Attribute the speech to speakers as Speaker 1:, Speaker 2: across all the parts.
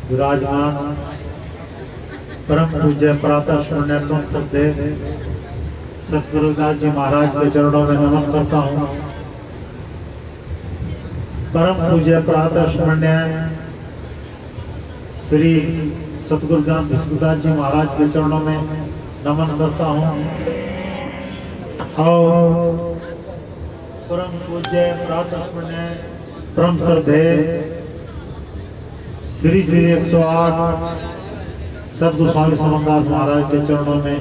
Speaker 1: विराजमान परम पूज्य प्रातः पुण्यत्म श्रद्धे सतगुरुदास जी महाराज के चरणों में नमन करता हूँ। परम पूज्य प्रातः पुण्य श्री सतगुरुदास विष्णुदास जी महाराज के चरणों में नमन करता हूँ। और परम पूज्य प्रातः पुण्य परम श्रद्धे श्री 108 सतगुरु स्वामी समंदास महाराज के चरणों में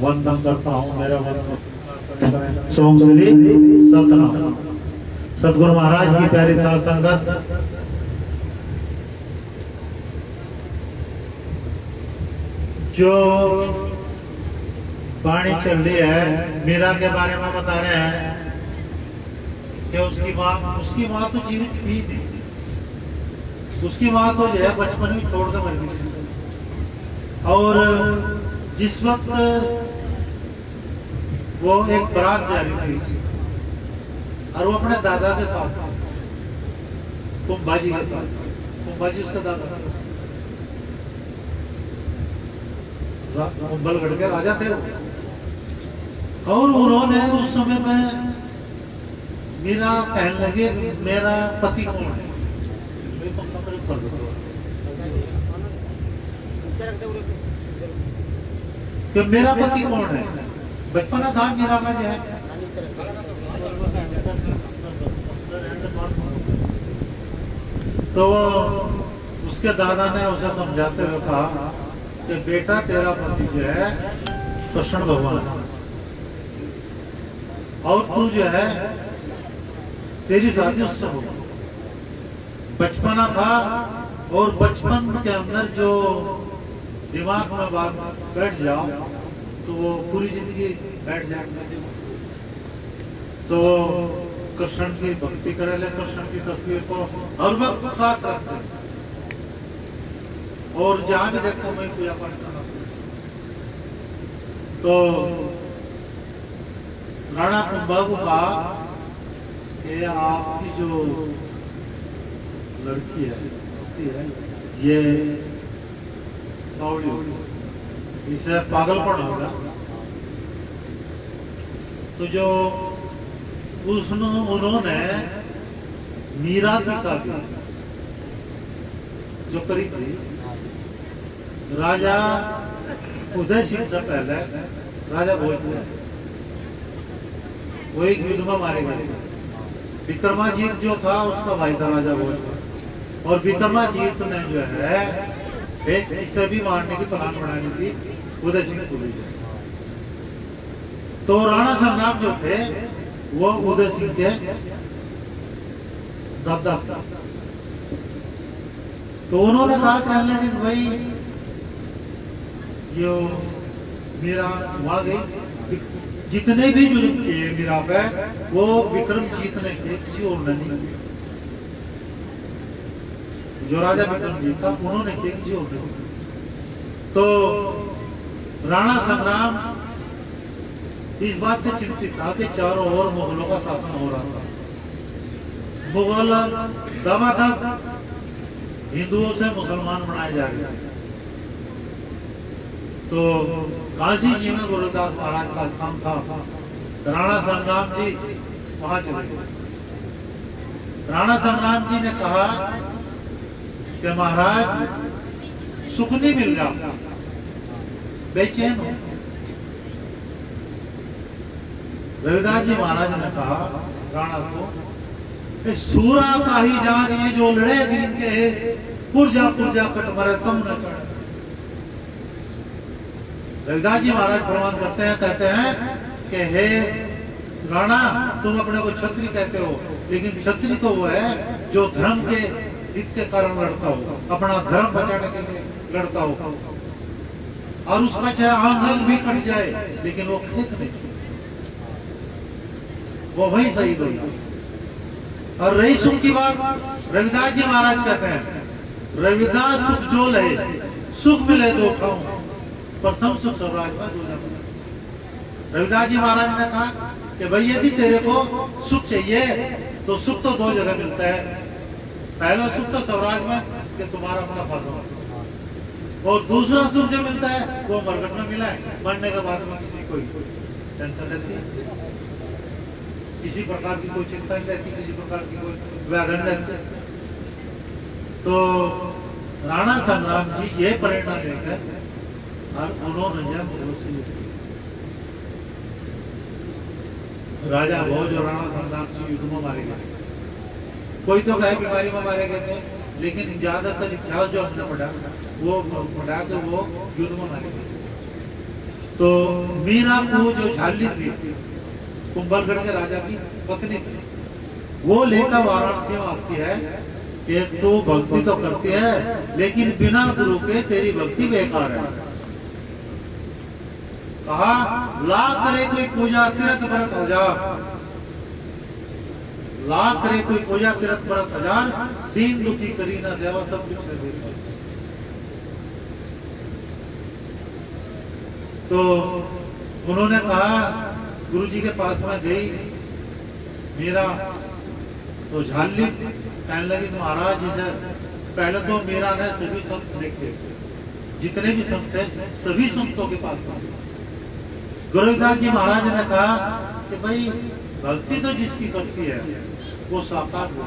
Speaker 1: वंदन करता हूँ। मेरा वंदन सोम श्री सतनाम सतगुरु महाराज की प्यारी साध संगत, जो वाणी चल रही है मीरा के बारे में बता रहे हैं कि उसकी माँ तो जीवित थी नहीं। उसकी माँ तो जो है बचपन में छोड़कर मर गई। और जिस वक्त वो एक बारात जा रही थी और वो अपने दादा के साथ था, कुंभाजी के साथ। कुंभाजी उसका दादा कुंभलगढ़ के राजा थे वो। और उन्होंने उस समय में मीरा कहने लगे मेरा पति कौन है। कि मेरा पति कौन है। बचपना था मीरा का जो है। तो उसके दादा ने उसे समझाते हुए कहा कि बेटा तेरा पति जो है कृष्ण भगवान है और तू जो है तेरी शादी उससे हो। बचपना था और बचपन के अंदर जो दिमाग में बात बैठ जाओ तो वो पूरी जिंदगी बैठ जाए। तो कृष्ण की भक्ति करे ले, कृष्ण की तस्वीर को हर वक्त साथ रखते और जहां भी देखो मैं पूजा पाठ करना। तो राणा कुंभा को कहा कि आपकी जो लड़की है ये बावड़ी होगी, इसे पागलपन होगा। तो जो उन्होंने मीरा की शादी जो करी थी राजा उदय सिंह से पहले, राजा भोज थे, वो एक युद्ध में मारे गए। विक्रमाजीत जो था उसका भाई था राजा भोज का। और विक्रमाजीत ने जो है एक इसे भी मारने की प्लान बनाई थी उदय सिंह को। तो राणा संग्राम जो थे वो उदय सिंह के दादा था। तो उन्होंने कहा कहने कि भाई जो मीरा वहां गई, जितने भी जुल्म किए मीरा पे वो विक्रमजीत ने किए, किसी और ने नहीं। जो राजा विक्रमजीत था उन्होंने किए, किसी और ने। तो राणा संग्राम इस बात से चिंतित था कि चारों ओर मुगलों का शासन हो रहा था। मुगल दमादम हिंदुओं से मुसलमान बनाए जा रहे थे। तो काशी जी में गुरुदास महाराज का स्थान था। राणा संग्राम जी वहां चले गए। राणा संग्राम जी ने कहा कि महाराज सुख नहीं मिल रहा, बेचैन हो। रविदास जी महाराज ने कहा राणा को, सूरा का ही जान ये जो लड़े दिन के पुरजा पुरजा कट मरे तुम न चढ़े। रविदास जी महाराज प्रमाण करते हैं, कहते हैं कि हे राणा तुम अपने को क्षत्रिय कहते हो, लेकिन क्षत्रिय तो वो है जो धर्म के हित के कारण लड़ता हो, अपना धर्म बचाने के लिए लड़ता हो। और उसका चाहे आंग भी कट जाए लेकिन वो खेत नहीं छोड़ता, वो वही शहीद होगा। और रही सुख की बात, रविदास जी महाराज कहते हैं रविदास सुख जो ले, सुख मिले तो उठाऊं, प्रथम सुख स्वराज में दूजा मिले। रविदास जी महाराज ने कहा कि भाई यदि तेरे को सुख चाहिए तो सुख तो दो जगह मिलता है। पहला सुख तो स्वराज में कि तुम्हारा मुनाफा हो। और दूसरा सुख जो मिलता है वो मरघट में मिला है, मरने के बाद में किसी कोई टेंशन रहती है, किसी प्रकार की कोई चिंता नहीं रहती, किसी प्रकार की कोई व्याघन रहती। तो राणा संग्राम जी ये प्रेरणा लेकर और उन्होंने जब राजा भोज और राणा संग्राम जी युद्ध में मारे गए, कोई तो कहे बीमारी में मारे गए थे, लेकिन ज्यादातर इतिहास जो हमने पढ़ा वो पढ़ा तो वो युद्ध में मारे गए। तो मीरा को जो झाली थी, कुंभलगढ़ के राजा की पत्नी थी, वो लेकर वाराणसी में आती है कि तू भक्ति तो करती है लेकिन बिना गुरु के तेरी भक्ति बेकार है। कहा लाख करे कोई पूजा तीर्थ व्रत हजार, लाख करे कोई पूजा तीर्थ व्रत हजार, दीन दुखी करी ना सेवा सब कुछ है। तो उन्होंने कहा गुरुजी के पास में गई मीरा, तो झाली कहने लगी महाराज जी पहले तो मीरा ने सभी संत देखे, जितने भी संत थे सभी संतों के पास में। गुरुदास जी महाराज ने कहा कि भाई भक्ति तो जिसकी करती है वो साकार है,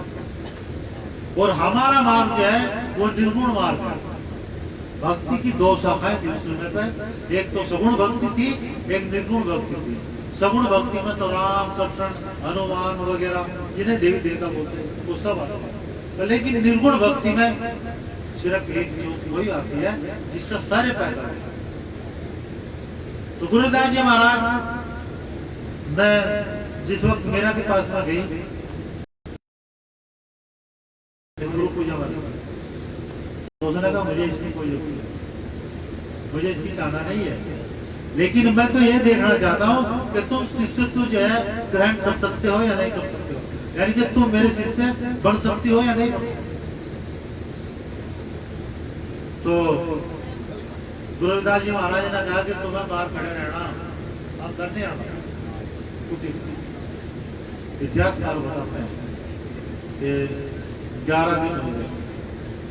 Speaker 1: और हमारा मार्ग जो है वो निर्गुण मार्ग है। भक्ति की दो शाखाएं थी उस समय पे, एक तो सगुण भक्ति थी, एक निर्गुण भक्ति थी। सगुण भक्ति में तो राम कृष्ण हनुमान वगैरह जिन्हें देवी देवता बोलते वो सब आते हैं, लेकिन निर्गुण भक्ति में सिर्फ एक ज्योति वही आती है जिससे सारे पैदा होते हैं। तो गुरुदास जी महाराज मैं जिस वक्त मीरा के पास में गई गुरु पूजा वाली, तो उसने कहा मुझे इसकी कोई जरूरत नहीं, मुझे इसकी चाहना नहीं है, लेकिन मैं तो ये देखना चाहता हूँ कि तुम शिष्यत्व जो है ग्रहण कर सकते हो या नहीं कर सकते हो, यानी कि तुम मेरे शिष्य बन सकती हो या नहीं बन सकती। तो गुरुदास जी महाराज ने कहा कि तुम्हें बाहर खड़े रहना, हम घर नहीं आना। इतिहासकार बताते हैं कि 11 दिन हो गए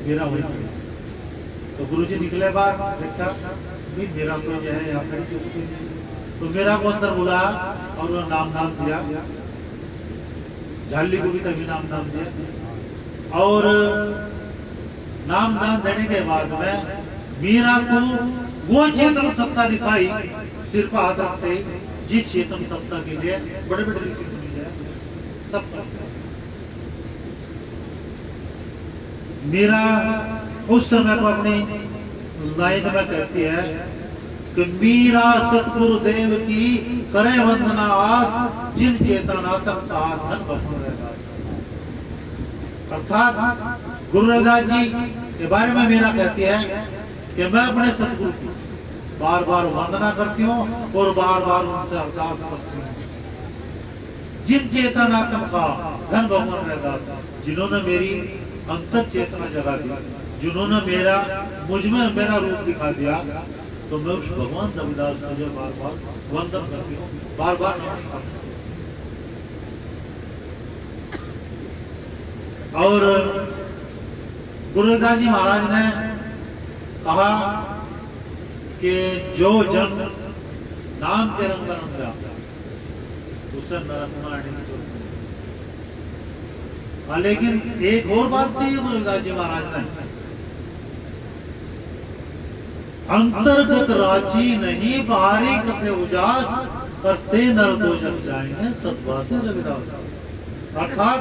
Speaker 1: मेरा वही पड़ा। तो गुरुजी निकले बाहर, देखा भी मेरा तो जो है यहाँ खड़ी चुकी, तो मेरा को अंदर बुलाया और वो नाम दिया, झाली को भी तभी नाम दिया, और नाम दान देने के बाद में मीरा को वो चेतन सत्ता दिखाई सिर पर हाथ रखते, जिस चेतन सत्ता के लिए बड़े बड़े ऋषि मिल जाए तब मीरा उस समय को अपनी लाइन में कहती है कि मीरा सतगुरु देव की करे वंदना आस, जिन चेतना तक का धन बन रहेगा। अर्थात गुरु रविदास जी के बारे में मीरा कहती है कि मैं अपने सतगुरु की बार बार वंदना करती हूँ और बार बार उनसे अरदास करती हूँ, जिन चेतनात्म का धन भगवान रहता, जिन्होंने मेरी अंतर चेतना जगा दी, जिन्होंने मेरा मुझ में मेरा रूप दिखा दिया, तो मैं उस भगवान रविदास को जो बार बार वंदन करती हूँ, बार बार नमन करती हूँ। और गुरुदास जी महाराज ने कहा कि जो जन नाम के रंग रंगा उसे नरकमाणी। लेकिन एक और बात कही है गुरुदास जी महाराज ने, अंतर्गत राजी नहीं बाहरी कथे उजास, करते नर दो जग जाएंगे सतवा से रविदास। अर्थात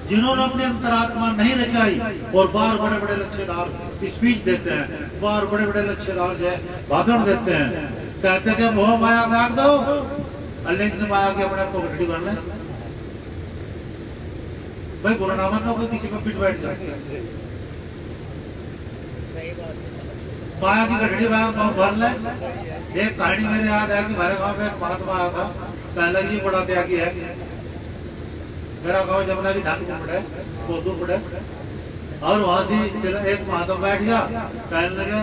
Speaker 1: जिन्होंने अपनी अंतरात्मा नहीं रचाई और बार बड़े बड़े लच्छेदार स्पीच देते हैं, बार बड़े बड़े लच्छेदार जो है भाषण देते हैं, कहते हैं कि मोह माया त्याग दो, लेकिन माया के अपने आपको गड्ढी भर ले। भाई बुरा नाम तो कोई किसी पर पिट बैठ जाए, माया की गड्ढी भर ले। एक कहानी मेरे याद है कि हमारे गांव में एक महात्मा आया था, पहले ही बड़ा त्यागी है, मेरा गांव जमुना भी ढंग पड़े कोदू पड़े, और वहां से चला एक महात्मा बैठ गया, कहने लगे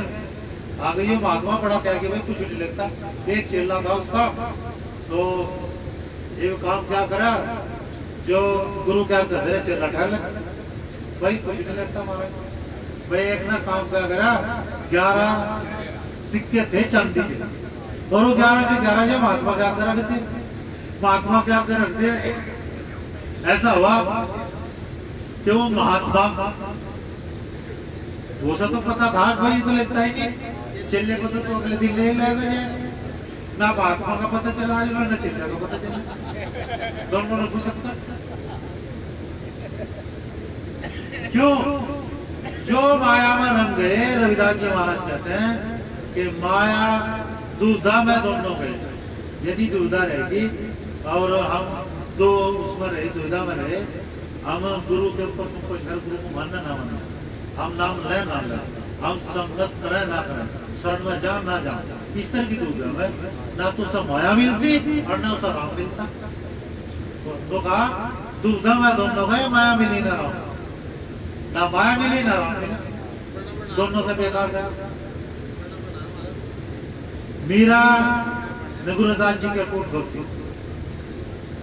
Speaker 1: आ गई महात्मा बड़ा क्या कि भाई कुछ नहीं लगता। एक चेला था उसका, तो ये काम क्या करा जो गुरु क्या कहते रहे, चेला ठहर भाई कुछ नहीं लगता महाराज, भाई एक ना काम क्या करा, 11 सिक्के थे चांदी के, और वो 11 के 11 जब महात्मा क्या कर रखते, महात्मा क्या कर रखते। ऐसा हुआ कि वो महात्मा, वो सब तो पता था भाई, तो लेता ही नहीं, चेले को तो अगले दिन ले जाए, ना महात्मा का पता चला ना चेले का पता चला, दोनों ने पूछ सकता। क्यों? जो माया में रंग गए, रविदास जी महाराज कहते हैं कि माया दुविधा में दोनों गए। यदि दुविधा रहेगी और हम दो उसमें रहे, दुविधा में रहे, हम गुरु के ऊपर तुमको शर गुरु को मानना ना मानना, हम नाम ले ना ले, हम संगत करें ना करें, शरण में जा ना जा, इस तरह की दुविधा में ना तो सब माया मिलती और ना उसका राम मिलता। तो कहा दुविधा में दोनों गए, माया मिली ना राम, ना माया मिली ना राम मिला, दोनों से बेकार गया। मीरा ने गुरुदास जी के कूट भक्ति,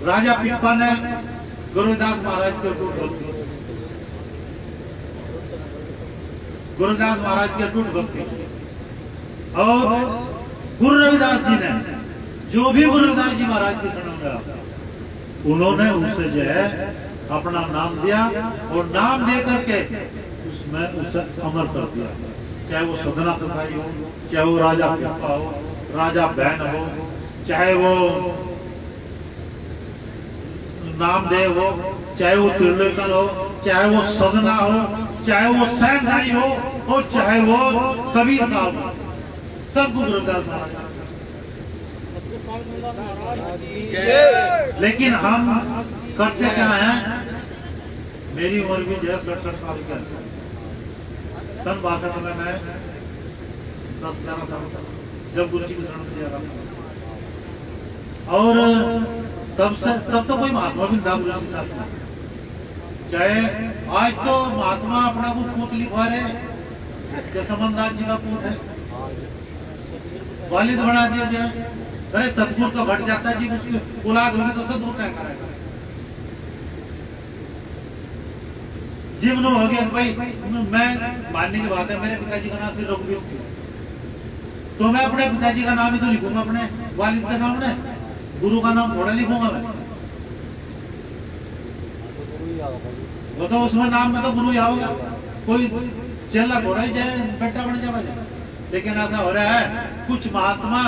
Speaker 1: राजा पिप्पा ने गुरुदास महाराज के कूट भक्ति, गुरुदास महाराज के कूट भक्ति, और गुरु रविदास जी ने जो भी गुरुदास जी महाराज के शरण गया, उन्होंने उसे जो है अपना नाम दिया, और नाम दे करके उसमें उसे अमर कर दिया। चाहे वो सदना कसाई हो, चाहे वो राजा पिप्पा हो, राजा बहन हो, चाहे वो नामदेव हो, चाहे वो त्रिलोचन हो, चाहे वो सदना हो, चाहे वो सैन भाई हो, और चाहे वो कबीर साहब हो, सबको गुरुदास महाराज। लेकिन हम करते क्या हैं? मेरी उम्र भी जो है 67 साल की है। सन 62 में मैं 10-11 साल का जब गुरु जी की शरण दिया था, और तब तो कोई महात्मा भी ना गुरु के साथ में। चाहे आज तो महात्मा अपना को पूत लिखवा रहे कि समनदास जी का पूत है, वालिद बना दिया जाए। अरे सतगुरु तो घट जाता है जी, उसकी औलाद होगी तो सतगुरु क्या करेगा? जीवन हो गया भाई, मैं मानने की बात है, मेरे पिताजी का नाम श्री रघुवीर थी, तो मैं अपने पिताजी का नाम ही तो लिखूंगा अपने वालिद के सामने, गुरु का नाम थोड़ा लिखूंगा मैं। वो तो उसमें नाम में तो गुरु ही होगा, कोई चेला थोड़ा ही जाए बेटा बन जाए। लेकिन ऐसा हो रहा है, कुछ महात्मा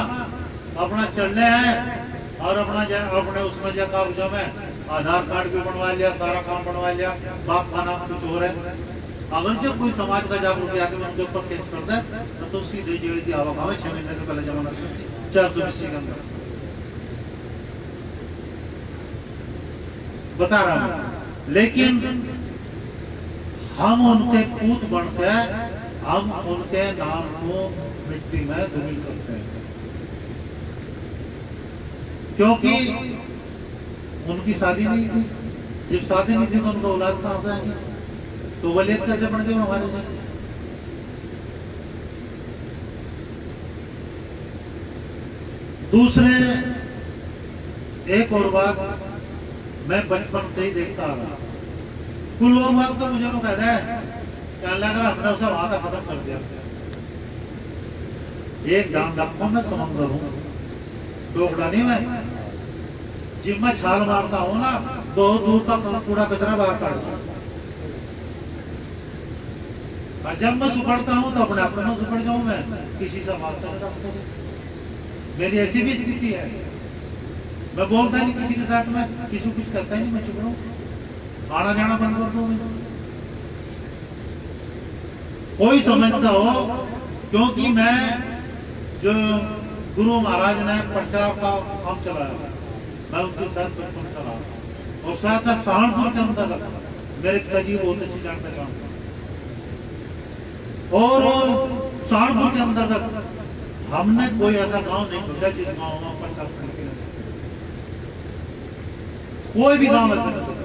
Speaker 1: अपना चल रहे हैं और अपने उसमें जो कागजों में आधार कार्ड भी बनवा लिया, सारा काम बनवा लिया, बाप का नाम कुछ और है। अगर जो कोई समाज का जागरूक आके उनके ऊपर केस कर दे तो सीधे जेल की हवा खावे 6 महीने से पहले जमाना 420 के अंदर बता रहा हूं। लेकिन हम उनके पूत बनते हैं, हम उनके नाम को मिट्टी में धूमिल करते हैं, क्योंकि उनकी शादी नहीं थी। जब शादी नहीं थी तो उनका औलाद कहां से आएगी? तो वलीयत कैसे बन गए हमारे से? दूसरे एक और बात मैं बचपन से ही देखता आ रहा, कुल लोग बात तो मुझे को कह रहे हैं कि अल्लाह अगर हमने उसे वहां का खत्म कर दिया। एक डांग रखो, मैं समंदर हूं, टोकड़ा नहीं मैं, जिब मैं छाल मारता हूं ना, बहुत दूर तक कूड़ा कचरा बाहर काटता हूं, और जब मैं सुखड़ता हूं तो अपने आप में सुखड़ जाऊं, मैं किसी से वास्ता नहीं रखता। मेरी ऐसी भी स्थिति है, मैं बोलता नहीं किसी के साथ में, किसी कुछ करता ही नहीं, मैं चुप रहूं, आना जाना बंद कर दूं। कोई समझता हो, क्योंकि मैं जो गुरु महाराज ने प्रचार का काम चलाया, मैं उनके साथ बचपन चला, और साथ सहारनपुर के अंतर्गत मेरे पिताजी बहुत अच्छी जान पहचान, और सहारनपुर के अंतर्गत हमने कोई ऐसा गांव नहीं छोड़ा जिस गांव में प्रचार करके, कोई भी गांव ऐसा नहीं,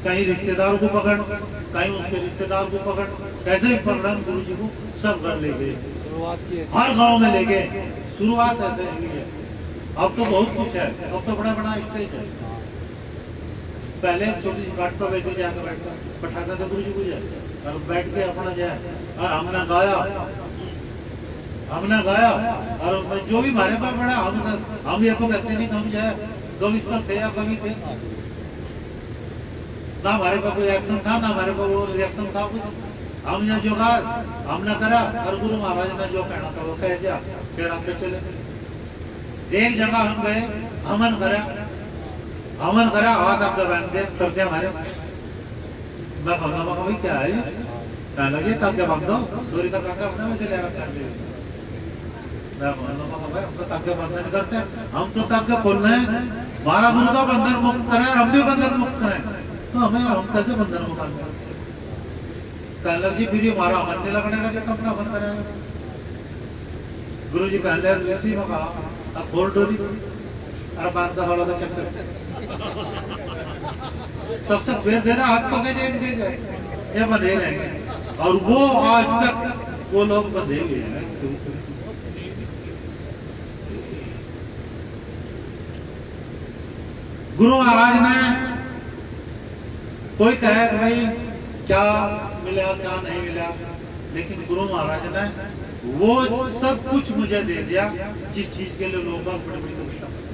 Speaker 1: कहीं रिश्तेदारों को पकड़, कहीं उसके रिश्तेदार को पकड़, कैसे भी पकड़ा गुरु जी को सब घर ले गए, हर गांव में ले गए। शुरुआत ऐसे हुई है, अब तो बहुत कुछ है, अब तो बड़ा बड़ा स्टेज है। पहले छोटी सी घाट पर वैसे जाकर बैठता बैठाता था गुरु जी को, और बैठ के अपना जाए और हमने गाया और जो भी हमारे पास बड़ा हम ये तो कहते नहीं कि हम जाए कवि सब थे या कवि थे ना, हमारे पास कोई एक्शन था ना हमारे पास वो रिएक्शन था कुछ। हम यहाँ जो कहा हमने करा और गुरु महाराज ने जो कहना था वो कह दिया, फिर आगे चले। एक जगह हम गए, हवन करा हाथ आगे बांध दे कर दिया हमारे। मैं कहूँगा भाई क्या है, कहने लगे ताके बांध दो, दूरी का ताका बना मैं चले रखा है। मैं कहूँगा भाई हम तो ताके बंधन नहीं करते, हम तो ताके खोल रहे हैं। हमारा गुरु तो बंधन मुक्त करें, हम भी बंधन मुक्त करें, तो हम कैसे बंधन मुक्त करें? कहने लगे जी फिर हमारा अमन नहीं लगने का जब अपना बंद करें। गुरु जी कहने लगे इसी में कहा खोल डोरी और बांध वाला का चक्कर सबसे फिर देना हाथ पके जाए ये बंधे रहेंगे। और वो आज तक वो लोग बंधे हुए हैं। गुरु महाराज ने कोई कहे कि भाई क्या मिला क्या नहीं मिला, लेकिन गुरु महाराज ने वो सब कुछ मुझे दे दिया जिस चीज के लिए लोग बड़ी बड़ी तपस्या करते।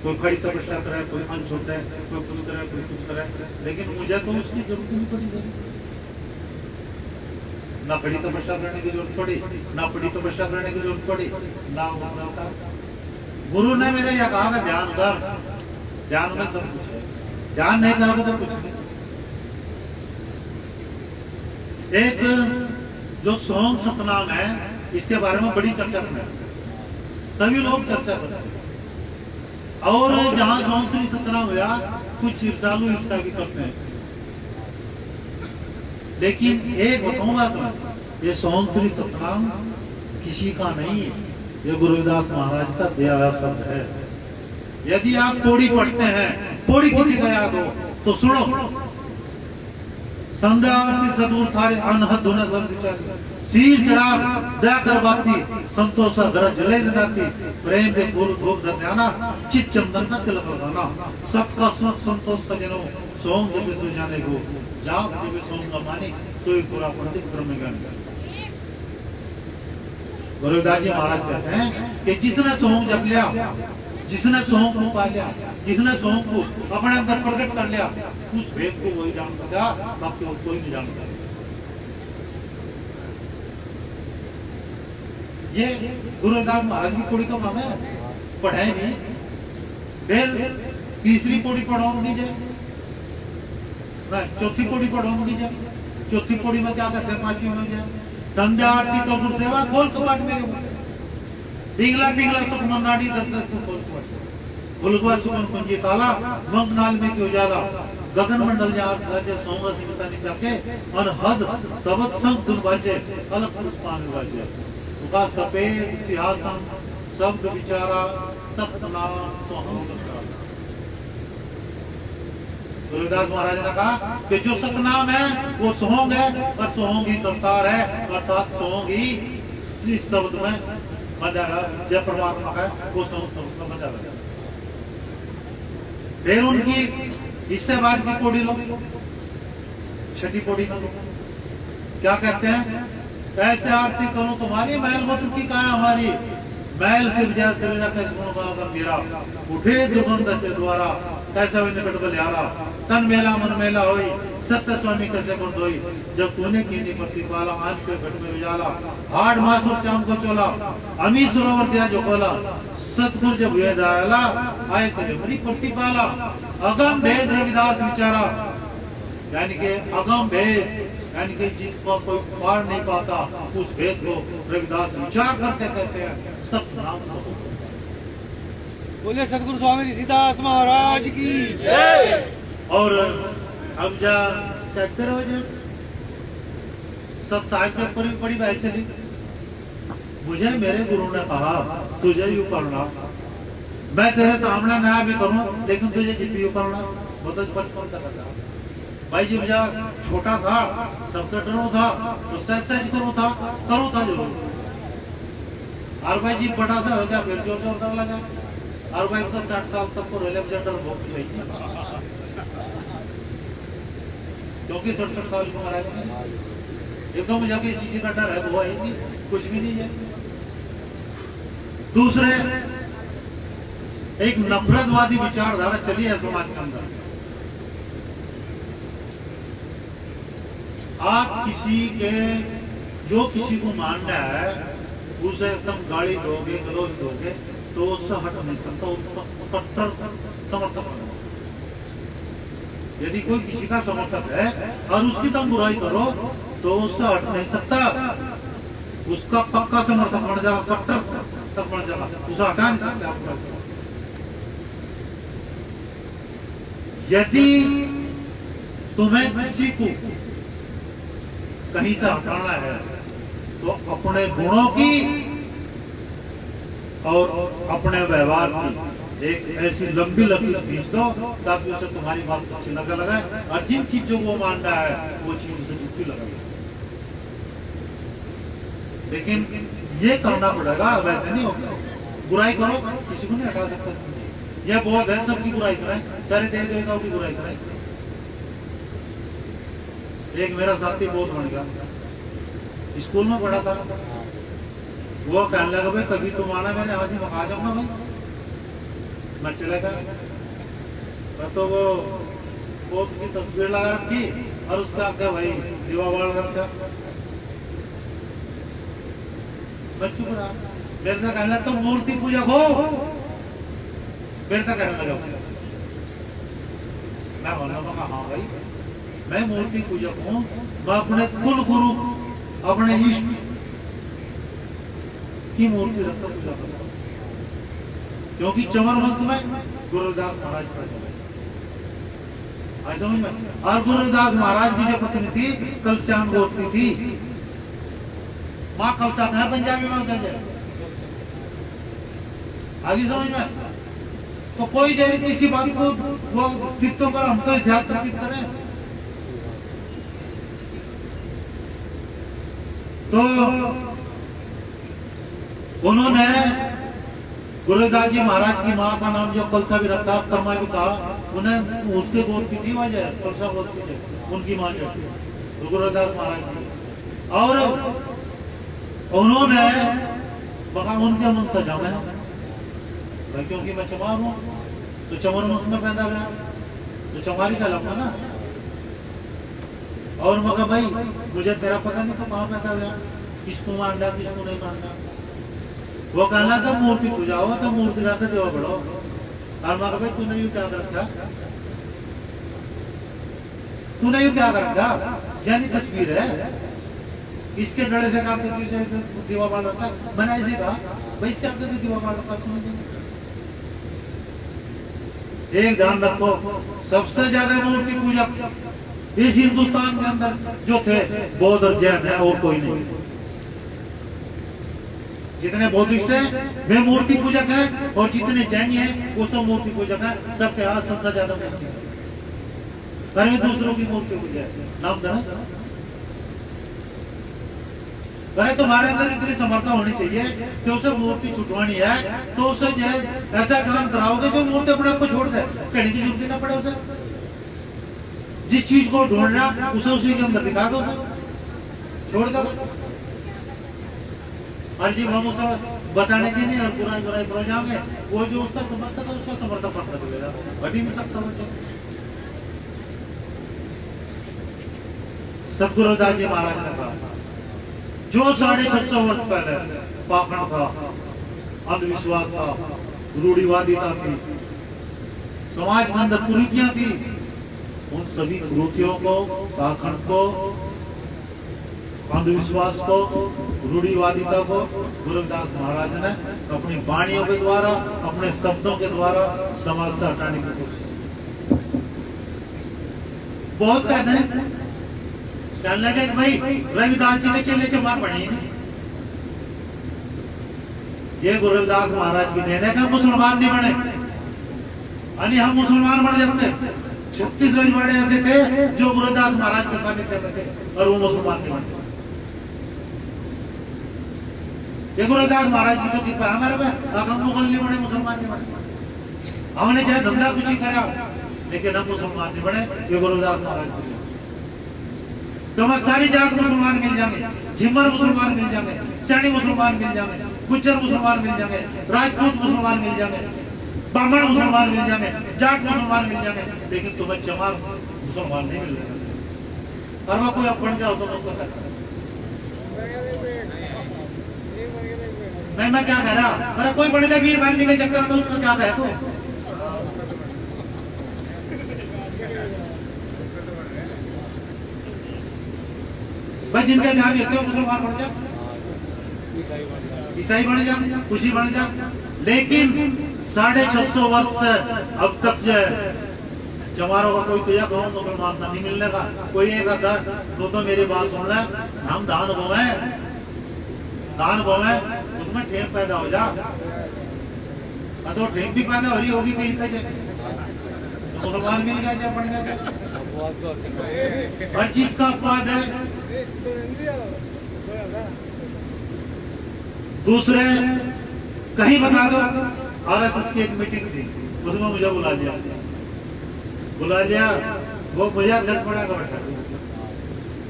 Speaker 1: कोई खड़ी तपस्या करे, कोई अनछूट है, कोई कुछ करे, कोई कुछ करे, लेकिन मुझे तो उसकी जरूरत नहीं पड़ी। ना खड़ी तपस्या करने की जरूरत पड़ी, ना बड़ी तपस्या करने की जरूरत पड़ी, ना गुरु ने मेरे यह कहा कि ध्यान कर, ध्यान में सब कुछ है, ध्यान नहीं करोगे तो कुछ नहीं। एक जो सोंग सतनाम है इसके बारे में बड़ी चर्चा करते हैं, सभी लोग चर्चा करते हैं। और जहां सोंग श्री सतनाम हुआ कुछ ईर्षालु ईर्षा भी करते हैं, लेकिन एक बताऊंगा तो ये सोंग श्री सतनाम किसी का नहीं है, ये गुरुदास महाराज का दिया हुआ शब्द है। यदि आप पौड़ी पढ़ते हैं, पौड़ी किसी का याद हो तो सुनो। संध्या आरती सदूर थारे अनहद धुन शील चराग दया कर बाती संतोष घर जले जनाती प्रेम के फूल धूप दर्याना चित चंदन का तिलक लगाना सबका सुख संतोष का जनो सोम जब सो जाने को जाप जब सोम का मानी तो ही पूरा पंडित ब्रह्म ज्ञान। गुरुदास जी महाराज कहते हैं कि जिसने सोम जप लिया, जिसने सोम को पा लिया, जिसने सोम को अपने अंदर प्रकट कर लिया, उस भेद को वही जान सका, बाकी और कोई नहीं जान सका। ये गुरुदास महाराज की पौड़ी का काम है, पढ़ाए भी। फिर तीसरी पौड़ी पढ़ाऊंगी जाए, चौथी पौड़ी पढ़ाऊंगी जाए। चौथी पौड़ी में क्या कहते हैं, पांचवी में जाए संध्या आरती का गुरुदेवा खोल कपाट मेरे पिघला पिघला सुख मनाड़ी दर्शन खोल कपाट भुलगवा सुखन कुंजी ताला मंग नाल में क्यों जाला गगन मंडल जाके सोंगा सीमता नीचा के और हद सबत संग धुन बाजे अलग पुष्पान बाजे उका सफेद सिंहासन शब्द विचारा सतनाम सोहम। गुरुदास महाराज ने कहा कि जो सतनाम है वो सोहंग है और सोहंग ही करतार है, अर्थात सोहंग ही इस शब्द में मजा है, जब परमात्मा है वो सोहंग शब्द का मजा है। फिर उनकी इससे बाद की पौड़ी लोग छठी पौड़ी में क्या कहते हैं, कैसे आरती करूं तुम्हारी मैल मूत्र की कहा हमारी मैल शिव जय शरीर कैसे गुण गाओ मेरा उठे दुर्गंध से द्वारा कैसे हुई निकट बलिहारा तन मेला मन मेला होई सत्य स्वामी कैसे गुण धोई जब तूने की नहीं पड़ती पाला आंख के घट में उजाला हाड़ मासुर चाम को चोला अमी सरोवर दिया जो खोला सतगुरु जब हुए दयाला आए करे मरी पट्टी पाला अगम भेद रविदास विचारा, यानी कि अगम भेद यानी कि जिसको कोई पार नहीं पाता उस भेद को रविदास विचार करके कहते हैं सतनाम।
Speaker 2: बोले सतगुरु स्वामी ऋषिदास महाराज की जय।
Speaker 1: और अब जा कहते रहो जो सब साहित्य पर भी बड़ी बात चली। मुझे मेरे गुरु ने कहा तुझे यूं करना, मैं तेरे सामने नया भी करूं लेकिन तुझे जित यूं करना, वो तो बचपन तक था भाई जी। मुझे छोटा था सबसे डरो था तो सहज करो था जरूर। और भाई जी बड़ा सा हो गया फिर जोर जोर डर लगा। और भाई तो 60 साल तक को रोले मुझे डर बहुत चाहिए। क्योंकि 67 साल की उम्र है। एकदम मुझे किसी चीज का डर है वो है नहीं, कुछ भी नहीं है। दूसरे एक नफरतवादी विचारधारा चली है समाज के अंदर। आप जो किसी को मानना है उसे एकदम गाली दोगे, गलौज दोगे तो उससे हट नहीं सकता, उसका कट्टर समर्थक बनो। यदि कोई किसी का समर्थक है और उसकी तुम बुराई करो तो उससे हट नहीं सकता, उसका पक्का समर्थक बन जाएगा, कट्टर तक बन जाएगा, उसे हटा नहीं सकते आप। यदि तुम्हें किसी को कहीं से हटाना है तो अपने गुणों की और अपने व्यवहार की एक ऐसी लंबी लकीर खींच दो ताकि उसे तुम्हारी बात सच्ची लगे लगे, और जिन चीजों को मानना है वो चीज उसे झूठी लगे। लेकिन ये करना पड़ेगा, वैसे नहीं होगा। बुराई करो, किसी को नहीं हटा सकता। यह बहुत है सबकी बुराई कराए, सारे देव देवताओं की बुराई कराए। एक मेरा साथी बहुत बन गया, स्कूल में पढ़ा था, वो कहने लगा भाई कभी तुम आना, मैंने आज ही मका जाऊंगा भाई। मैं चला गया तो वो पोत की तस्वीर लगा रखी और उसका आगे भाई दीवा बाल रखा। मैं चुप रहा। मेरे से कहने लगा तो मूर्ति पूजा हो, मेरे से कहने लगा। मैं बोलना लगा हाँ भाई मैं मूर्ति पूजक हूं, मैं अपने कुल गुरु अपने इष्ट की मूर्ति रखकर पूजा करता हूं, क्योंकि चमर वंश में गुरुदास महाराज पैदा हुए। और गुरुदास महाराज की जो पत्नी थी कलश्याम गोत्र की थी। माँ कलसा है पंजाबी में आगे समझ में। तो कोई जाए किसी बात को वो सिद्ध तो कर, हम तो इतिहास का सिद्ध करें। तो उन्होंने गुरुदास जी महाराज की मां का नाम जो कलसा भी रखा, कर्मा भी कहा, उन्हें उसके गोद की थी वजह कलसा गोद की थी उनकी मां जो गुरुदास महाराज की। और उन्होंने बगा उनके मन सजा में, क्योंकि मैं चमार हूं तो चमर वंश में पैदा हुआ तो चमारी का लगा ना। और मगर भाई मुझे तेरा पता नहीं तो कहां पैदा हुआ, किसको मानना किसको नहीं मानना। वो कहना था मूर्ति पूजा हो तो मूर्ति का देवा बढ़ो। और मगर भाई तूने यू क्या कर रखा, तूने यू क्या कर रखा, यानी तस्वीर है इसके डरे से काम दीवा बाल रखा। मैंने ऐसे कहा भाई इसके आगे भी दीवा बाल रखा तूने। एक ध्यान रखो, सबसे ज्यादा मूर्ति पूजक इस हिंदुस्तान के अंदर जो थे बौद्ध और जैन है, और कोई नहीं। जितने बौद्धिस्ट हैं वे मूर्ति पूजक हैं, और जितने जैनी हैं वो सब मूर्ति पूजक हैं। सबके हाथ सबसे ज्यादा मूर्ति घर में दूसरों की मूर्ति पूजा नाम देना। अरे तुम्हारे अंदर इतनी समर्था होनी चाहिए कि उसे मूर्ति छुटवानी है तो उसे जो है ऐसा काम कराओगे जो मूर्ति अपने आपको छोड़ दे, कहने की जरूरत ना पड़े उसे। जिस चीज को ढूंढना उसे उसी के अंदर दिखा दो, छोड़ दो। और जी हम उसे बताने की नहीं और बुराई बुराई करो जाओगे, वो जो उसका समर्थक है उसका समर्थक पड़ता चलेगा, बढ़ ही नहीं सकता वो। सतगुरुदास जी महाराज ने कहा जो 650 वर्ष पहले पाखंड था, अंधविश्वास था, रूढ़िवादिता थी, समाज के अंदर कुरीतियां थी, उन सभी कुरीतियों को, पाखंड को, अंधविश्वास को, रूढ़िवादिता को गुरुदास महाराज ने अपनी वाणियों के द्वारा, अपने शब्दों के द्वारा समाज से हटाने की कोशिश की। बहुत कहते हैं, कहने लगे कि भाई रविदास जी के चेले चमार बने नहीं। ये गुरुदास महाराज की देन है कि हम मुसलमान नहीं बने, यानी हम मुसलमान बन जाते। 36 रजवाड़े ऐसे थे जो गुरुदास महाराज के सानिध्य में थे और वो मुसलमान नहीं बने। ये गुरुदास महाराज की तो कृपा हमारे पे, अगर मुगल नहीं बने, मुसलमान नहीं बने। हमने चाहे धंधा कुछ ही करा लेकिन हम मुसलमान नहीं बने, ये गुरुदास महाराज की। तुम्हें सारी जात मुसलमान मिल जाएंगे, झिम्मर मुसलमान मिल जाएंगे, सैनी मुसलमान मिल जाएंगे, गुज्जर मुसलमान मिल जाएंगे, राजपूत मुसलमान मिल जाएंगे, ब्राह्मण मुसलमान मिल जाएंगे, जाट मुसलमान मिल जाएंगे, लेकिन तुम्हें चमार मुसलमान नहीं मिल जाएंगे। और वह कोई अब बन जाओ तो उसको कर नहीं, मैं क्या कह रहा, अरे कोई बड़े वीर बनने के चक्कर में उसको क्या कहे तू? भाई जिनके ध्यान देते हो मुसलमान बन जा, ईसाई बन जा, खुशी बन जा, लेकिन 650 वर्ष से अब तक जो है चमारों का कोई तुझे गाँव मुसलमान ना नहीं मिलने का। कोई एक आता तो मेरी बात सुन ले, हम धान बोए, उसमें ठेम पैदा हो जा, तो ठेम भी पैदा हो रही होगी कहीं पे, तो मुसलमान मिल गया बन गया। हर चीज का अपवाद है। दूसरे कहीं बता दो, आरएसएस की एक मीटिंग थी, उसमें मुझे बुला लिया, वो मुझे अध्यक्ष बना कर बैठा।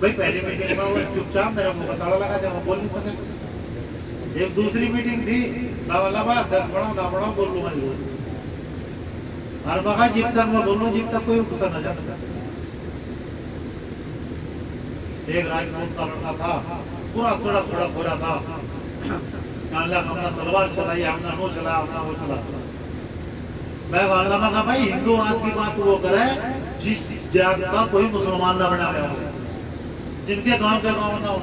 Speaker 1: भाई पहली मीटिंग में वो चुपचाप मेरा मुंह का ताला लगा दिया, वो बोल नहीं सके। एक दूसरी मीटिंग थी, अध्यक्ष बढ़ाओ ना बढ़ाओ बोल लूंगा जरूर, और मगा जीप तक मैं बोल लूँ, जीप तक कोई उठता न जाता। एक राजपूत का लड़का था, पूरा थोड़ा पूरा था, हमने तलवार चलाई, हमने वो चला, हमने वो चला। मैं वाला कहा भाई हिंदू की बात वो करे जिस जात का कोई मुसलमान न बना गया हो, जिनके गांव के गांव ना हो,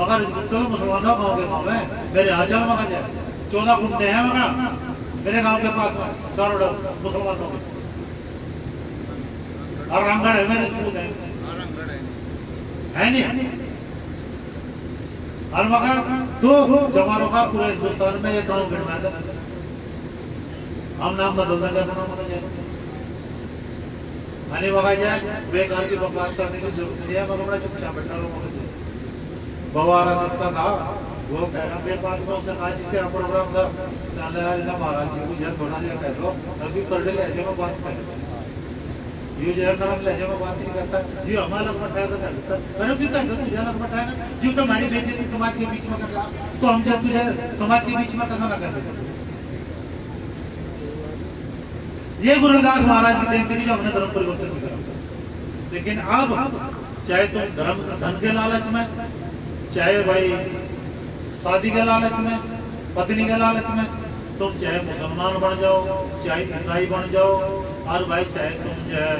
Speaker 1: मगर तो मुसलमानों गांव के गांव है। मेरे हजार मगा जाए 14 गुंडे हैं मगा मेरे गांव के पास में, करोड़ मुसलमानों के, और रामगढ़ है मेरे स्कूल है नहीं, और मगा तो जवानों का पूरे हिंदुस्तान में ये गांव गिनवा था, हम नाम बदल देंगे अपना मगा जाए, आने मगा जाए बेकार की बकवास करने की जरूरत नहीं है। मगर बड़ा चुपचाप बैठा रहो, बवारा जिसका था वो कह रहा मेरे पास में उसने कहा जिसके यहाँ प्रोग्राम था, महाराज जी मुझे थोड़ा देर कह दो, अभी करडे लहजे में बात कर, ये जो नरम लहजे में बात नहीं करता, ये हमारा लग बैठाएगा कर देता, अरे क्यों कहते तुझे लग बैठाएगा, जो तुम्हारी बेइज्जती समाज के बीच में कर रहा, तो हम जब तुझे समाज के बीच में कैसा ना कर देते। ये गुरु रविदास महाराज की देन थी जो हमने धर्म परिवर्तन करा। लेकिन अब चाहे तुम धर्म धन के लालच में, चाहे भाई शादी के लालच में, पत्नी के लालच में, तुम चाहे मुसलमान बन जाओ, चाहे ईसाई बन जाओ, और भाई चाहे तुम जो है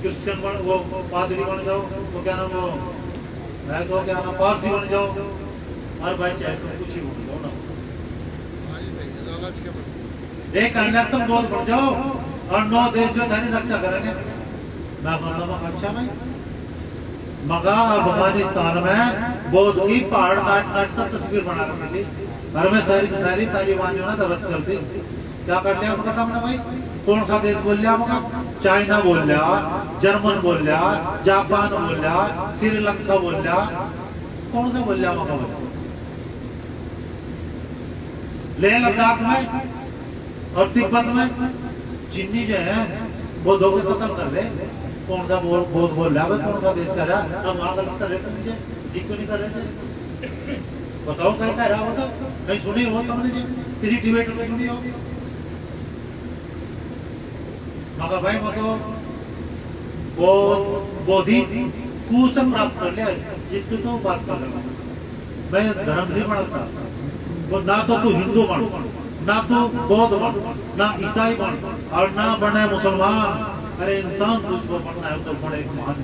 Speaker 1: क्रिश्चियन बन, वो पादरी बन जाओ, वो क्या नाम, वो मैं तो क्या नाम पारसी बन जाओ, और भाई चाहे तुम कुछ ही बन जाओ ना, एक तुम बहुत बढ़ जाओ और 9 देश जो धनी रक्षा करेंगे। मैं बोलूँ अच्छा भाई, मगा अफगानिस्तान में बौद्ध की पहाड़ काट कर तस्वीर बना रखी थी, घर में सारी तालिबानियों ने ध्वस्त कर दी। क्या कर लिया मगा हमने भाई, कौन सा देश बोल लिया मगा, चाइना बोल लिया, जर्मन बोल लिया, जापान बोल लिया, श्रीलंका बोल लिया, कौन सा बोल लिया मगा भाई। लेह लद्दाख में और तिब्बत में चिन्नी जो है बौद्धों के कत्ल कर रहे, कौन सा बौद्ध बोल रहा है, कौन सा देश कर रहा है, हम वहां गलत कर रहे थे, मुझे ठीक क्यों नहीं कर रहे थे, बताओ कहीं कह रहा हो तो, कहीं सुनी हो तुमने जी, किसी डिबेट में सुनी हो। मगर भाई मैं तो बोधि कु से प्राप्त कर लिया, जिसकी तो बात कर रहा हूं मैं, धर्म नहीं बढ़ता, वो ना तो तू हिंदू बन, ना तो बौद्ध बन, ना ईसाई बन, और ना बने मुसलमान। अरे इंसान तुझको बनना है तो बड़े एक महान,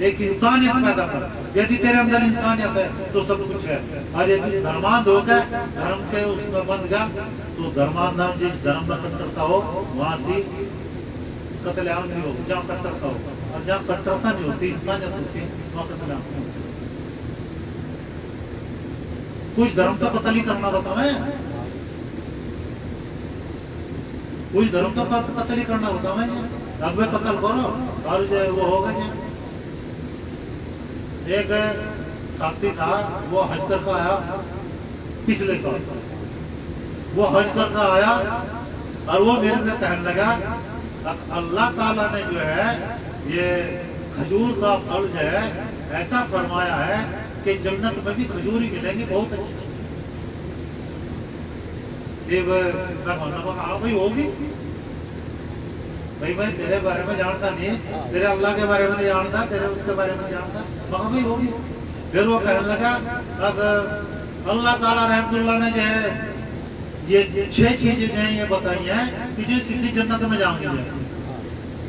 Speaker 1: एक इंसानियत पैदा कर। यदि तेरे अंदर इंसानियत है तो सब कुछ है, और यदि धर्मांध हो गए, धर्म के उसमें बंध गया, तो धर्मांध जिस धर्म में कट्टरता हो वहां से कत्लेआम नहीं हो, जहाँ कट्टरता हो, और जहाँ कट्टरता नहीं होती, इंसानियत होती है, वहां कत्लेआम नहीं होती। कुछ धर्म का कत्ल ही करना बताओ, कुछ धर्म का कत्ल ही करना बताओ, अब वे कत्ल करो और जो वो होगा। एक साथी था, वो हज करके आया पिछले साल, वो हज करके आया और वो मेरे से कहने लगा अल्लाह ताला ने जो है ये खजूर का फल जो है ऐसा फरमाया है कि जन्नत में भी खजूर ही मिलेंगे, बहुत अच्छी। हाँ भाई होगी भाई, मैं तेरे बारे में जानता नहीं, तेरे अल्लाह के बारे में नहीं जानता, तेरे उसके बारे में जानता, मगर भाई होगी। फिर वो कहने लगा अगर अल्लाह ताला रहमतुल्लाह ने जो है ये 6 चीजें जो है ये बताई हैं कि जो सीधी जन्नत में जाएंगे।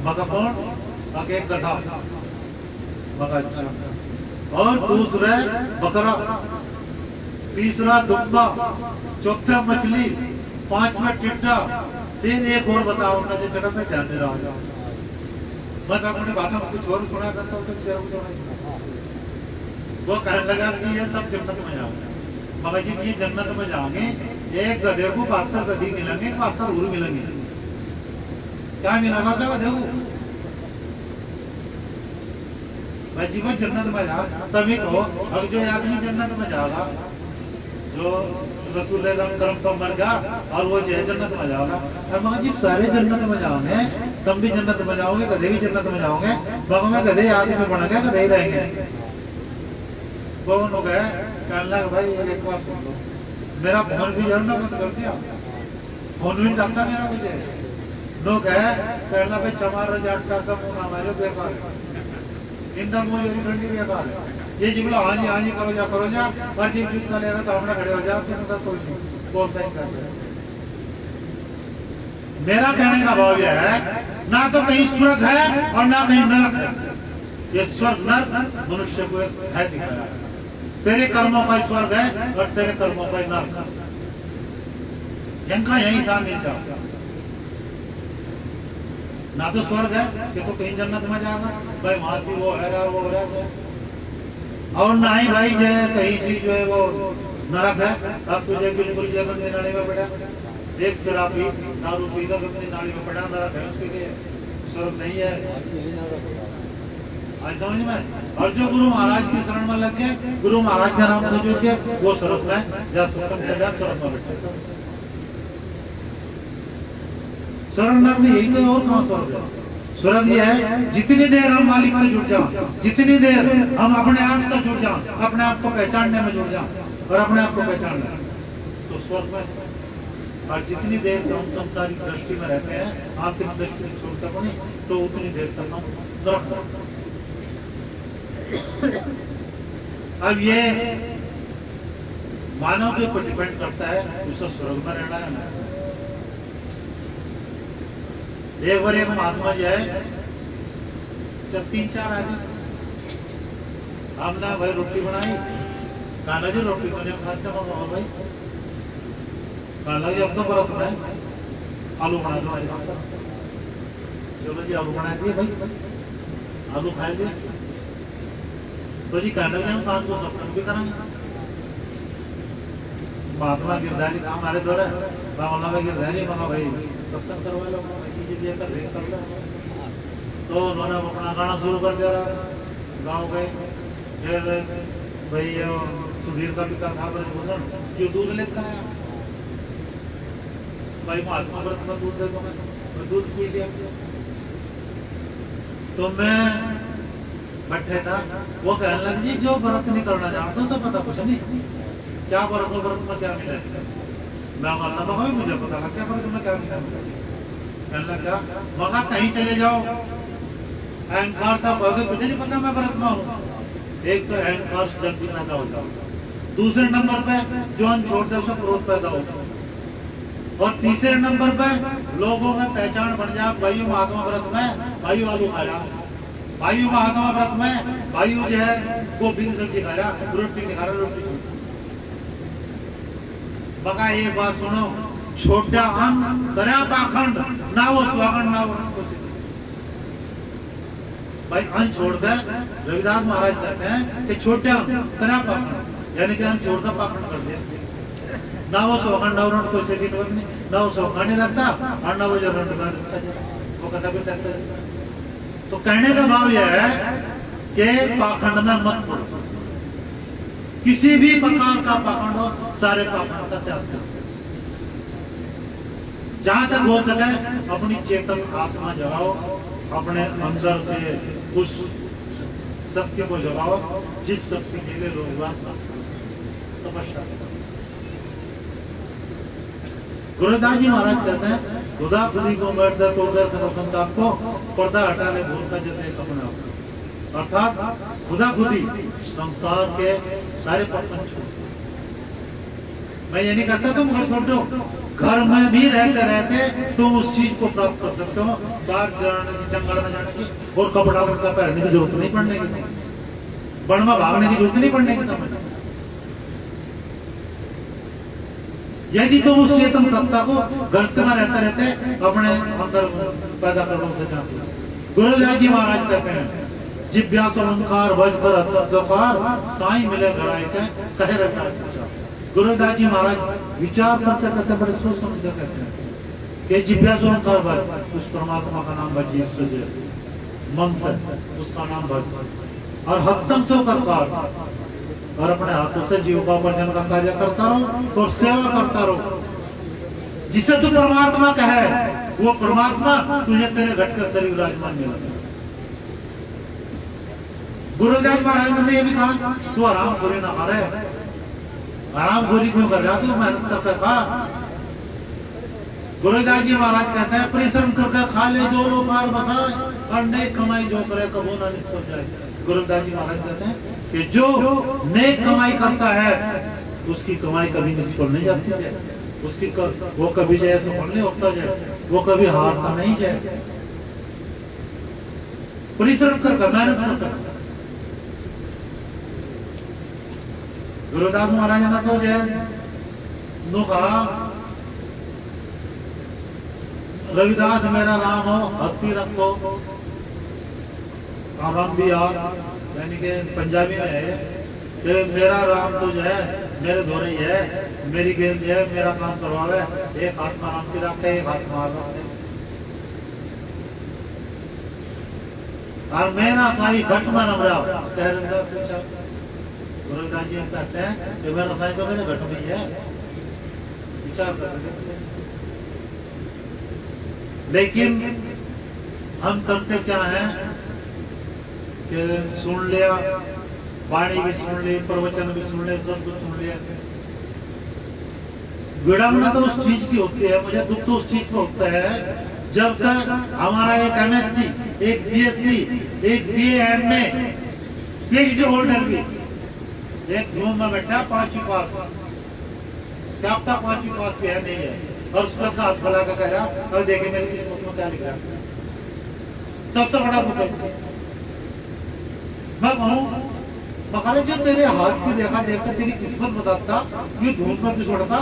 Speaker 1: मगर कौन? मगर एक गधा, मगर अच्छा, और दूसरा बकरा, तीसरा दुम्बा, चौथा मछली, पांचवा टिड्डा, फिर एक और बताओ ना जो चढ़ा में ध्यान दे रहा हूं। मैं अपनी बातों में कुछ और सुना करता हूँ, वो कहने लगा कि ये सब जन्नत में जाओगे। मगर जी ये जन्नत में जाओगे, एक गधे को 72 गधी मिलेंगे, 72 उर मिलेंगे। क्या मिलेगा क्या गधे को? भाई जीवन जन्नत में जा तभी तो, अब जो आदमी जन्नत में जाएगा, जो रसूल करम तो मर गया और वो जो है जन्नत में जाओगा। और मगर जी सारे जन्नत में जाओगे, तुम भी जन्नत में जाओगे, गधे भी जन्नत में जाओगे, मगर मैं गधे आदमी में बना गया, गधे ही रहेंगे। कौन हो गए? कहने लगा भाई एक बात सुन लो, मेरा फोन भी जरूर ना बंद कर दिया, फोन भी डालता मेरा मुझे लोग है। कहना भाई चमार जाटका का मुंह हमारे बेकार, इंदा मुंह जरूर ठंडी बेकार है। ये जी बोला हाँ जी करो जा, और जी जितना लेगा सामने खड़े हो जाओ, तुम कोई नहीं बोलता ही कर। मेरा कहने का भाव यह है, ना तो कहीं स्वर्ग है और ना कहीं नरक है। ये स्वर्ग नरक मनुष्य को है दिखाया है। तेरे कर्मों का स्वर्ग है और तेरे कर्मों का नरक। इनका यही था मिलता, ना तो स्वर्ग है कि तो कहीं जन्नत में जाएगा भाई, वहां से वो है वो हो रहा है, और ना ही भाई जो है कहीं से जो है वो नरक है। अब तुझे बिल्कुल जो गंदी नाली में पड़ा, एक शराबी दारू पीकर गंदी नाली में पड़ा, नरक है उसके लिए, स्वर्ग नहीं है। आज समझ में? और जो गुरु महाराज की शरण में लग गए, गुरु महाराज के नाम से जुड़ के, वो स्वर्ग में जा सत्संग से जा स्वर्ग में बैठे। स्वर्ग नरक यही तो, और कहाँ स्वर्ग है? स्वर्ग ये है जितनी देर हम मालिक से जुड़ जाओ, जितनी देर हम अपने आप से जुड़ जाओ, अपने आप को पहचानने में जुड़ जाओ और अपने आप को पहचान लें तो स्वर्ग में। और जितनी देर हम संसारिक दृष्टि में रहते हैं, आंतरिक दृष्टि छोड़ते नहीं, तो उतनी देर तक हम नरक में। अब ये मानव के ऊपर डिपेंड करता है, उसे स्वर्ग में रहना है। एक बार एक महात्मा जो है जब 3-4 आदमी हमने भाई रोटी बनाई, काला जी रोटी तो नहीं खाते हो भाई, काला जी अब तो बर्फ में आलू बना दो हमारी बात। चलो जी आलू बना दिए भाई, आलू खाएंगे तो जी कहने लगे हम साथ को सत्संग भी करेंगे। महात्मा गिरधारी था हमारे द्वारा, बावला में गिरधारी मगा भाई सत्संग करवा लो, कर लो। तो उन्होंने अपना गाना शुरू कर दिया, गाँव गए। फिर भाई सुधीर का पिता था ब्रजभूषण, जो दूध लेता है भाई महात्मा व्रत में दूध दे दो, मैं दूध पी लिया। तो मैं बैठे था, वो कहने लगे जी जो व्रत नहीं करना जानता तो पता कुछ नहीं, क्या व्रत हो, व्रत में क्या मिला। मैं कहना मगा मुझे पता लग क्या व्रत में क्या मिला। कहने लगा मगा कहीं चले जाओ, अहंकार था कहोगे तुझे नहीं पता मैं व्रत में हूँ। एक तो अहंकार जल्दी पैदा हो जाओ, दूसरे नंबर पे जो छोड़ दे उसका क्रोध पैदा हो, और तीसरे नंबर पे लोगों में पहचान बन जाए, भाइयों महात्मा व्रत में भाइयों आलू खाया, भाइयों महात्मा व्रत में भाइयों जो है गोभी की सब्जी खा रहा, रोटी नहीं खा रहा, रोटी। बगा ये बात सुनो, छोटा अंग करा पाखंड, ना वो स्वागंड ना वो कुछ भाई। अंग छोड़ दे, रविदास महाराज कहते हैं कि छोटे अंग करा पाखंड, यानी कि अंग छोड़ कर पाखंड कर दिया। ना वो स्वागंड ना वो कोई सेकंड नहीं, ना वो स्वागंड नहीं लगता और ना वो जो रंड में लगता है, वो कसा भी लगता है। तो कहने का भाव यह है कि पाखंड में मत पड़ो, किसी भी प्रकार का पाखंड हो, सारे पाखंड का त्याग करो। जहां तक हो सके अपनी चेतन आत्मा जगाओ, अपने अंदर से उस शक्ति को जगाओ जिस शक्ति के लिए लोग हुआ तपस्या। गुरुदास जी महाराज कहते हैं खुदा खुदी को मर्द तोड़कर संताप को पर्दा हटा ले भूल का जैसे अपने आप, अर्थात खुदा खुदी संसार के सारे पत्थर छोड़। मैं ये नहीं कहता तुम घर छोड़ दो, घर में भी रहते रहते तुम उस चीज को प्राप्त कर सकते हो, बाहर जाने की, जंगल में जाने की और कपड़ा वपड़ा पहनने की जरूरत नहीं पड़ने की, वन में भागने की जरूरत नहीं पड़ने की तुम्हें। यदि तुम उस चेतन सत्ता को गृहस्थ में रहते रहते अपने अंदर पैदा कर लो। गुरुदास जी महाराज कहते हैं जिज्ञास ओंकार बजकर अत्कार साई मिले घड़ाई के कहे रखा। गुरुदास जी महाराज विचार करते करते बड़े सोच समझ कर कहते हैं कि जिज्ञास ओंकार बज, उस परमात्मा का नाम बजीव सजे मन से उसका नाम बज, और हत्तम सो करकार, और अपने हाथों से जीव का उपार्जन का कार्य करता रहो और सेवा करता रहो। जिसे तू परमात्मा कहे वो परमात्मा तुझे तेरे घट के अंदर विराजमान मिला। गुरुदास महाराज ने ये भी कहा तू आराम खोरी ना मारे, आराम खोरी क्यों कर रहा, तू मेहनत करके खा। गुरुदास जी महाराज कहते हैं परिश्रम करके खा ले जो लोग पार बसाए, और नेक कमाई जो करे कबो ना निष्फल जाए। गुरुदास जी महाराज कहते हैं कि जो नेक कमाई करता है उसकी कमाई कभी निष्फल नहीं जाती है, उसकी वो कभी जय सफल नहीं होता जाए, वो कभी हारता नहीं जाए। परिश्रम करके मेहनत करके। गुरुदास महाराज ने तो जय नु कहा रविदास मेरा राम हो भक्ति रखो, राम भी यार यानी कि पंजाबी में है कि मेरा राम तो जो है मेरे धोरे ही है, मेरी गेंद जो है मेरा काम करवावे, एक हाथ में राम की रखे एक हाथ मार रखे, और मेरा साई घट में नमरा शहरदास पूछा। गुरुदास जी कहते हैं कि मेरा साई तो मेरे घट में ही है, विचार करते। लेकिन हम करते क्या है कि सुन लिया, वाणी भी सुन ली, प्रवचन भी सुन लिया, सब कुछ सुन लिया, विडंबना तो उस चीज की होती है, मुझे दुख तो उस चीज को होता है जब तक हमारा एक एमएससी, एक बीएससी, एक बीए, पीएचडी होल्डर भी एक रूम में बैठा 5वीं पास, क्या पता 5वीं पास भी है नहीं है, और उसका हाथ फैला कर कह रहा और देखे मेरी किस्मत में क्या लिखा। सबसे बड़ा दुख है। मैं कहूं मकाले जो तेरे हाथ की देखा देखकर तेरी किस्मत बताता, ये धूप में क्यों छोड़ता,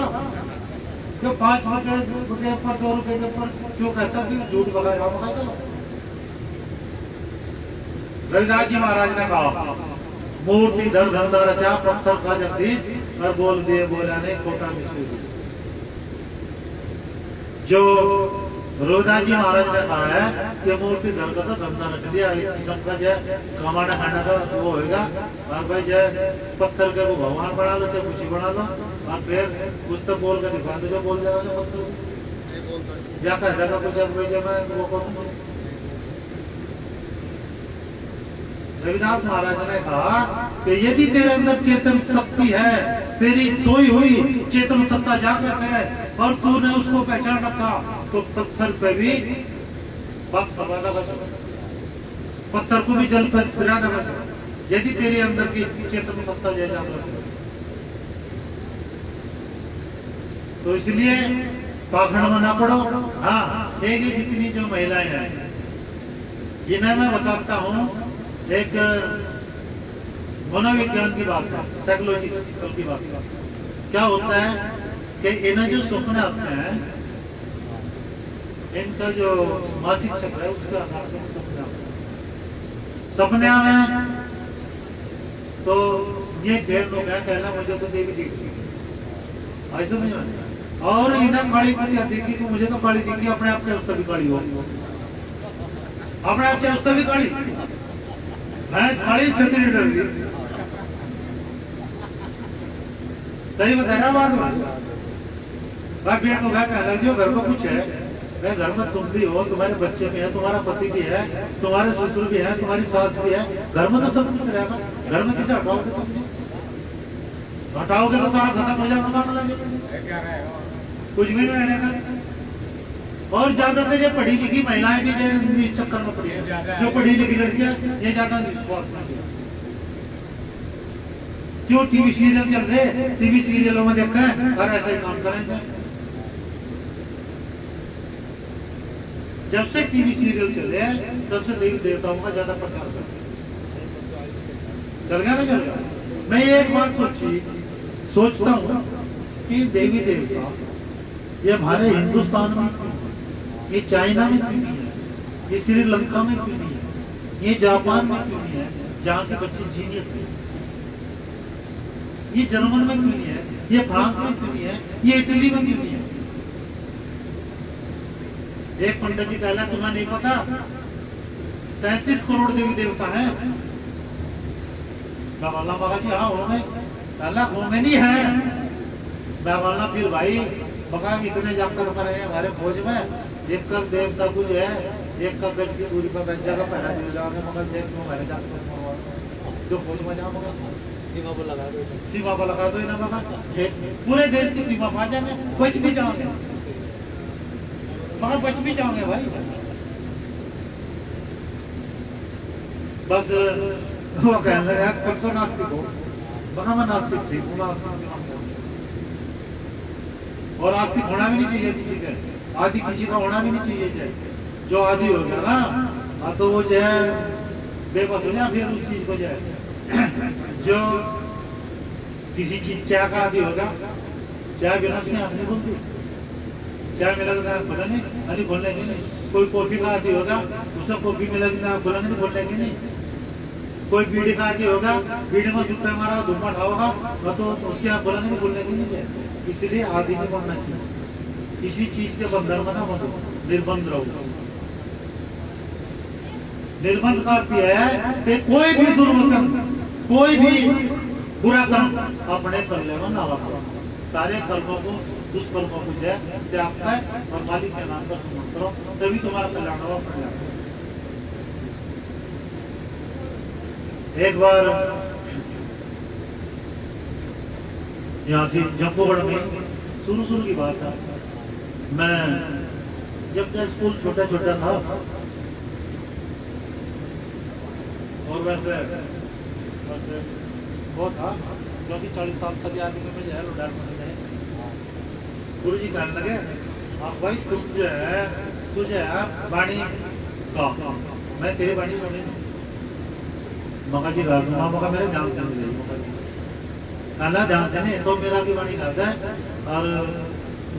Speaker 1: जो 5 रुपए के ऊपर 2 रुपए के ऊपर क्यों कहता कि झूठ बगा रहा कहता। रविदास जी महाराज ने कहा मूर्ति धर धरदा रचा पत्थर का जगदीश, और बोल दिए बोला ने खोटा मिसूर। जो रविदास जी महाराज ने कहा है कि मूर्ति धर का तो धंधा रच दिया, एक किस्म का जो कमाना खाना का वो होगा, और भाई जो पत्थर के वो भगवान बना लो चाहे कुछ बना लो, और फिर कुछ तो बोल कर दिखा दो, जो बोल जाएगा जो पत्थर या कह देगा कुछ भाई जब मैं वो करूँ। रविदास महाराज ने कहा कि यदि तेरे अंदर चेतन शक्ति है, तेरी सोई हुई चेतन सत्ता जागृत है, और तूने उसको पहचान रखा, तो पत्थर पे भी बात करवाना बचा, पत्थर को भी जल पर गिराना बचा, यदि तेरे अंदर की चेतन सत्ता जागृत है। तो इसलिए पाखंड में ना पड़ो। हाँ, एक ही जितनी जो महिलाएं हैं इन्हें मैं बताता हूँ एक मनोविज्ञान की बात है, साइकोलॉजिकल की बात है। क्या होता है कि इन्हें जो सपने आते हैं, इनका जो मासिक चक्र है उसका आधार पर सपने आते हैं। सपने में तो ये ढेर लोग हैं कहना मुझे तो देवी दिखती, ऐसा नहीं है, और इन्हें काली को क्या देखी तो मुझे तो काली दिखी, अपने आप से उसका भी काली हो, अपने आप से उसका भी काली, भैंस काली छतरी डर गई। सही बताया बात में। पेट को क्या लग जो घर को कुछ है भाई घर में तुम भी हो, तुम्हारे बच्चे भी है, तुम्हारा पति भी है, तुम्हारे ससुर भी है, तुम्हारी सास भी है, घर में तो सब कुछ रहेगा। घर में किसे हटाओगे तुम? हटाओगे तो सारा खत्म हो जाएगा, मानो लगे कुछ भी नहीं रहेगा। और ज्यादातर ये पढ़ी लिखी महिलाएं भी इस चक्कर में पड़ी है, जो पढ़ी लिखी लड़कियां ये ज्यादा क्यों टीवी सीरियल चल रहे, टीवी सीरियलों में देखा है और ऐसा ही काम करेंगे। जब से टीवी सीरियल चले तब से देवी देवताओं का ज्यादा प्रचार चल गया ना, चल गया। मैं ये एक बात सोचता हूँ कि देवी देवता ये हमारे हिंदुस्तान में क्यों, ये चाइना में क्यों नहीं है, ये श्रीलंका में क्यों नहीं है, ये जापान में क्यों नहीं है, जहाँ के बच्चे जीनियस हैं, ये जर्मन में क्यों नहीं है, ये फ्रांस में क्यों नहीं है, ये इटली में क्यों नहीं है? एक पंडित जी कहला, तुम्हें नहीं पता 33 करोड़ देवी देवता हैं। बाबा बाबा जी हाँ होंगे, कहला होंगे नहीं है। बाबा फिर भाई बका इतने जब कर रहे हैं हमारे फौज में, एक का देवता कुछ है, एक का गज की दूरी पर जगह पहना दिया जाओगे, मगर देख क्यों मैंने जाकर जो फौज में जाओ मगर सीमा पर लगा दो ना मगर पूरे देश की सीमा पा जाएंगे, बच भी जाओगे, मगर बच भी जाओगे भाई। बस वो कहने लगा कब तो नास्तिक हो, मगर मैं नास्तिक ठीक हूँ, नास्तिक और आस्तिक होना भी नहीं चाहिए किसी के, आदि किसी का होना भी नहीं चाहिए। जो आदि हो गया ना तो वो जो है बेबस हो जाए, फिर उस चीज को जो है जो किसी चीज चाय का आदि होगा, चाय बिना उसने आंख नहीं खोलती, चाय मिलेगा खोलेंगे नहीं खोलेंगे नहीं। कोई कॉफी का आदि होगा, उसे कॉफी मिलेगी ना खोलेंगे नहीं खोलेंगे नहीं। कोई बीड़ी का आदि होगा, बीड़ी में सुट्टा मारा धुआं उठाओगा तो उसके यहाँ बोलेंगे नहीं बोलने की नहीं। इसलिए आदि नहीं बनना चाहिए, किसी चीज के बंधन में ना बनो, निर्बंध रहो। निर्बंध का अर्थ यह है कि कोई भी दुर्वचन, कोई भी बुरा कर्म अपने करने में ना करो, सारे कर्मों को दुष्कर्मों को त्याग कर और मालिक के नाम पर समर्पण करो, तभी तुम्हारा कल्याण होगा। एक बार यहाँ से जम्बूगढ़ में शुरू की बात है, मैं जब तक स्कूल छोटा छोटा था और वैसे वो था क्योंकि 40 साल तक आदमी में जो है लुटार बन गए। गुरु जी कहने लगे अब भाई तुम जो है तुझे वाणी का मैं तेरी वाणी सुनी मका जी गा दूंगा, मका मेरे ध्यान से नहीं रही, कहना ध्यान से नहीं तो मेरा भी वाणी गाता है और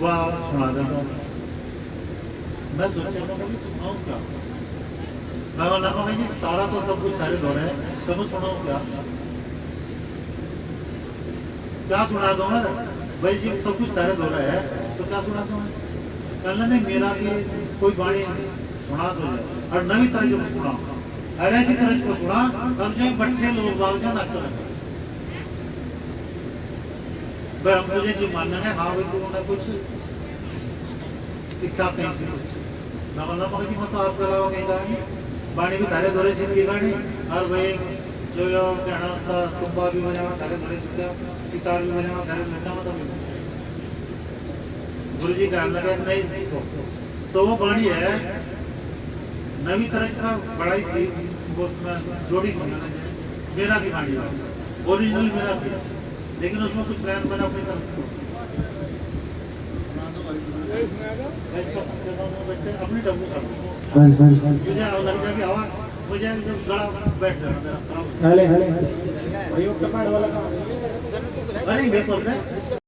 Speaker 1: वह सुना देता। मैं सोचा सुनाऊं क्या, मैं बोला भाई जी सारा तो सब कुछ सारे दो रहे हैं तो मैं सुनाऊं क्या सुना दो मैं भाई जी, सब कुछ सारे दो रहे हैं तो क्या सुना दो मैं? कहना नहीं मेरा की कोई वाणी सुना दो और नवी तरह जो सुना और ऐसी तरह को सुना और जो बट्ठे लोग बाग जो नाच रहे भाई हम तुझे जो मानना है हाँ भाई तुमने कुछ सीखा कहीं से कुछ मैं बोला जी मैं तो आपके अलावा कहीं गानी वाणी भी तारे दौरे सीखी गानी और भाई जो कहना उसका तुम्बा भी बजावा तारे दौरे सीखा, सितार भी बजावा तारे लटा मतलब गुरु जी कहने लगे नहीं तो वो वाणी है नवी तरह का बड़ाई थी, वो उसमें जोड़ी बनाने मेरा की वाणी ओरिजिनल मेरा भी, लेकिन उसमें कुछ लाइन मैंने अपनी तरफ अपनी डब्बू कर मुझे लग जाएगी हवा, मुझे गला बैठ जाना मेरा। अरे देखो